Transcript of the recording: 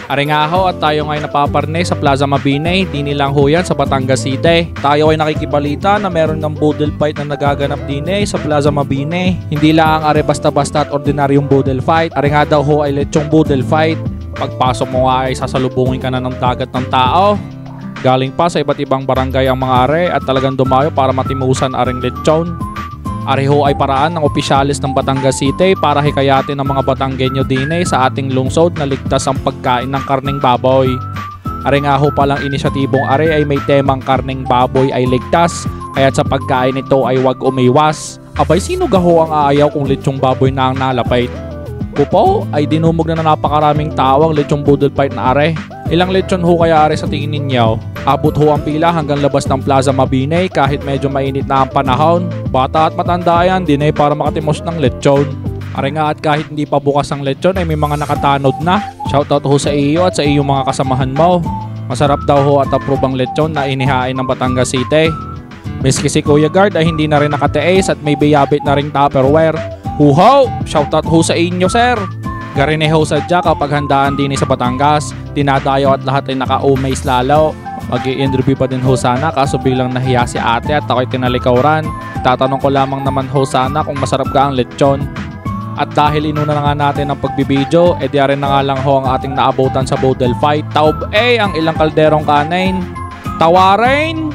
Ari nga ho at tayo ngayon napaparne sa Plaza Mabini, di nilang ho yan sa Batangas City. Tayo ay nakikibalita na meron ng boodle fight na nagaganap din sa Plaza Mabini. Hindi lang ari basta-basta at ordinaryong boodle fight. Ari nga daw ho ay lechong boodle fight. Pagpasok mo nga ay sasalubungin ka na ng dagat ng tao. Galing pa sa iba't ibang barangay ang mga are at talagang dumayo para matimusan aring lechon. Ari ho ay paraan ng opisyalis ng Batangas City para hikayatin ang mga Batanggenyo din sa ating lungsod na ligtas ang pagkain ng karneng baboy. Ari nga ho palang inisyatibong ari ay may temang karneng baboy ay ligtas, kaya't sa pagkain nito ay wag umiwas. Abay, sino gaho ang aayaw kung lechong baboy na ang nalapait? Kupo ay dinumog na napakaraming tao ang lechong boodle fight na are. Ilang lechon ho kaya are sa tingin ninyo? Abot ho ang pila hanggang labas ng Plaza Mabini kahit medyo mainit na ang panahon. Bata at matanda yan din para makatimos ng lechon. Are nga at kahit hindi pa bukas ang lechon ay may mga nakatanod na. Shoutout ho sa iyo at sa iyong mga kasamahan mo. Masarap daw ho at approve ang lechon na inihain ng Batangas City. Miski si Kuya Guard ay hindi na rin nakatiis at may biyabit na ring Tupperware. Huho! Shoutout ho sa inyo, sir! Garineho sadya kapag handaan din sa Batangas. Dinadayo at lahat ay naka-umays lalo. Mag-i-interview pa din ho sana kaso biglang nahiya si ate at ako'y tinalikaw. Tatanong ko lamang naman ho sana kung masarap ka ang lechon. At dahil inuna na nga natin ang pagbibideo, edi rin na nga lang ho ang ating naabutan sa boodle fight. Taob ang ilang kalderong kanin. Tawarin!